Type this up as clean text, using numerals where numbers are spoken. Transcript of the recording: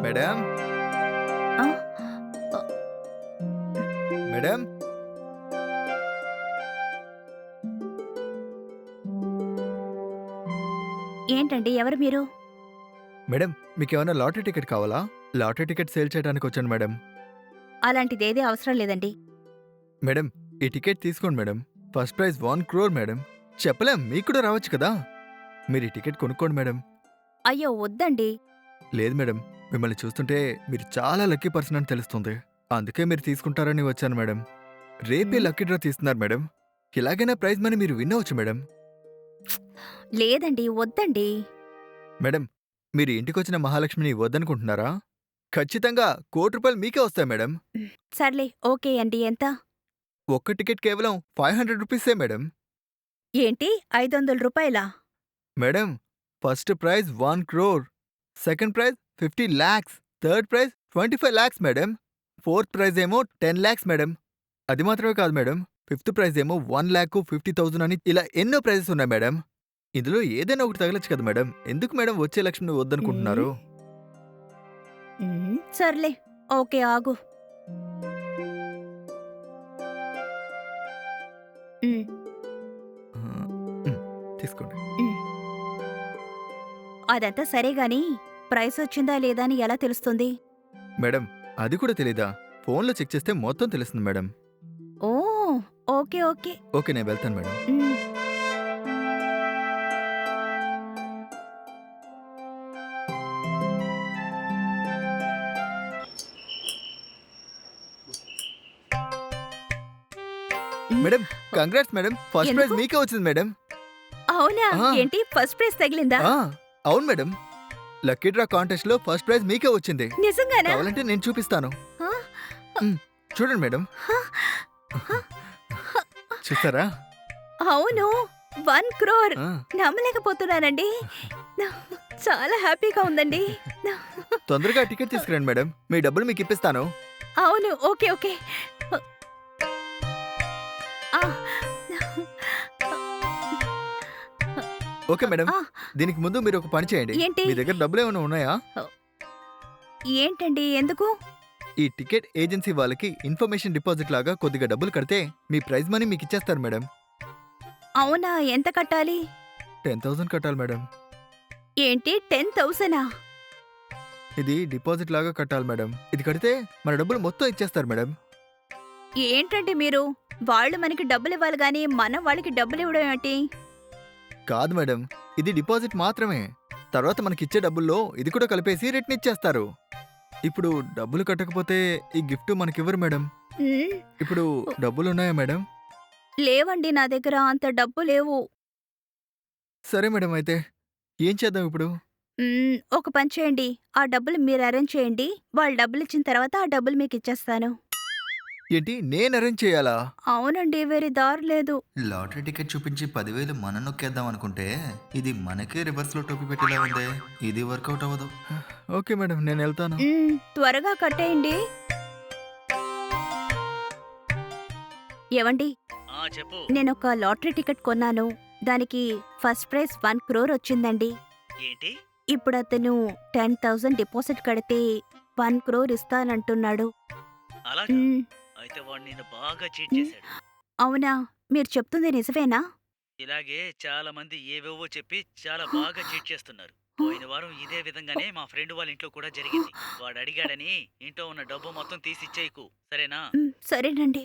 Madam ఆ! అ madam ఏంటండి? ఎవరు మీరు? మేడం మీకేమైనా లాటరీ టికెట్ కావాలా? లాటరీ టికెట్ సేల్ చేయడానికి వచ్చాను మేడం. అలాంటిదేదీ అవసరం లేదండి. మేడం ఈ టికెట్ తీసుకోండి madam. First prize 1 crore madam. చెప్పలేం మీకు కూడా రావచ్చు కదా! మీరు ఈ టికెట్ కొనుక్కోండి మేడం. అయ్యో! వద్దండి. లేదు మేడం. మిమ్మల్ని చూస్తుంటే మీరు చాలా లక్కీ పర్సన్ అని తెలుస్తుంది. అందుకే మీరు తీసుకుంటారని వచ్చాను మేడం. రేపే హ్మ్. లక్కీ డ్రా తీస్తున్నారు మేడం. ఎలాగైనా ప్రైజ్ మనీ మీరు విన్ అవ్వచ్చు మేడం. లేదండి. వద్దండి. మేడం మీరు ఇంటికొచ్చిన మహాలక్ష్మిని వద్దనుకుంటున్నారా? ఖచ్చితంగా ₹1,00,00,000 మీకే వస్తాయి మేడం. సర్లే ఓకే అండి. ఎంత? ఒక్క టికెట్ కేవలం ₹500 మేడం. ఏంటి? రూ. 500 madam first prize 1 crore, second prize 50 lakhs, third prize 25 lakhs madam. Fourth prize ఏమో 10 లాక్స్ మేడం. అది మాత్రమే కాదు మేడం. ఫిఫ్త్ ప్రైజ్ ఏమో 1,50,000 అని ఇలా ఎన్నో ప్రైజెస్ ఉన్నాయి మేడం. ఇందులో ఏదైనా ఒకటి తగలొచ్చు కదా మేడం. ఎందుకు మేడం వచ్చే లక్ష్మిని హ్మ్. వద్దనుకుంటున్నారు? సర్లే. ఓకే. ఆగు. హ్మ్. ఆ, హ్మ్, తీసుకోండి. హ్మ్. అదంతా సరే గాని ప్రైసొచ్చిందా లేదా అని ఎలా తెలుస్తుంది? మేడం అది కూడా తెలీదా? ఫోన్లో చెక్ చేస్తే మొత్తం తెలుస్తుంది మేడం. ఓహ్! ఓకే. ఓకే. ఓకే నేను వెళ్తాను మేడం. హ్మ్. హ్మ్. Madam congrats madam. First prize ఎందుకు? మీకే వచ్చింది మేడం. అవునా? ఆ, ఏంటి ఫస్ట్ ప్రైజ్ తగిలిందా? ఆ, అవును మేడం. లక్కీ డ్రా కాంటెస్ట్‌లో ఫస్ట్ ప్రైజ్ మీకే వచ్చింది. నిజంగానా? కావాలంటే నేను చూపిస్తాను. ఆ! హ్మ్. చూడండి మేడం. చూసారా? అవును. 1,00,00,000 ఆ. నమ్మలేకపోతున్నానండి. చాలా హ్యాపీగా ఉందండి. తొందరగా టికెట్ తీసుకురండి మేడం. మీ డబ్బులు మీకిప్పిస్తాను. అవును. ఓకే. ఓకే. ఆ! Okay madam. ఆ! దీనికి ముందు మీరు ఒక పని చేయండి. ఏంటి? మీ దగ్గర డబ్బులేమైనా ఉన్నాయా? ఏంటండి? ఎందుకు? ఈ టికెట్ ఏజెన్సీ వాళ్ళకి ఇన్ఫర్మేషన్ డిపాజిట్ లాగా కొద్దిగా డబ్బులు కడితే మీ ప్రైజ్ మనీ మీకిచ్చేస్తారు మేడం. అవునా? ఎంత కట్టాలి? 10,000 కట్టాలి మేడం. ఏంటి 10,000ఆ? ఇది డిపాజిట్ లాగా కట్టాలి మేడం. ఇది కడితే మన డబ్బులు మొత్తం ఇచ్చేస్తారు మేడం. ఏంటండి మీరు? వాళ్ళు మనకి డబ్బులివ్వాలి గానీ, మనం వాళ్ళకి డబ్బులివ్వడం ఏంటి? కాదు మేడం. ఇది డిపాజిట్ మాత్రమే. తర్వాత మనకిచ్చే డబ్బుల్లో ఇది కూడా కలిపేసి రిటర్న్ ఇచ్చేస్తారు. ఇప్పుడు డబ్బులు కట్టకపోతే ఈ గిఫ్ట్ మనకివ్వరు మేడం. హ్మ్. ఇప్పుడు డబ్బులున్నాయా మేడం? లేవండి నా దగ్గర అంత డబ్బు లేవు. సరే మేడం అయితే. ఏం చేద్దాం ఇప్పుడు? ఒక పని చేయండి. ఆ డబ్బులు మీరు అరేంజ్ చేయండి. వాళ్ళు డబ్బులిచ్చిన తర్వాత ఆ డబ్బులు మీకిచ్చేస్తాను. ఏంటి నేను అరేంజ్ చేయాలా? అవునండి. వేరే దారి లేదు. లాటరీ టికెట్ చూపించి 10,000 మనం నొక్కేద్దాం అనుకుంటే, ఇది మనకే రివర్స్‌లో టోపీ పెట్టేలా ఉందే. ఇది వర్కౌట్ అవ్వదు. ఓకే మేడం నేనెళ్తాను. త్వరగా కట్టేయండి. ఏవండి? ఆ! చెప్పు. నేనొక లాటరీ టికెట్ కొన్నాను. దానికి ఫస్ట్ ప్రైజ్ 1,00,00,000 వచ్చిందండి. ఏంటి? ఇప్పుడతను 10,000 డిపాజిట్ కడితే 1,00,00,000 ఇస్తానంటున్నాడు. అలాగా? హ్మ్. అయితే వాడు నిన్ను బాగా చీట్ హ్మ్. చేశాడు. అవునా? మీరు చెప్తుంది నిజమేనా? ఇలాగే చాలా మంది ఏవేవో చెప్పి చాలా బాగా చీట్ చేస్తున్నారు. పోయిన వారం ఇదే విధంగానే మా ఫ్రెండ్ వాళ్ళ ఇంట్లో కూడా జరిగింది. వాడు అడిగాడని ఇంట్లో ఉన్న డబ్బు మొత్తం తీసి ఇచ్చేయకు. సరేనా? సరేనండి.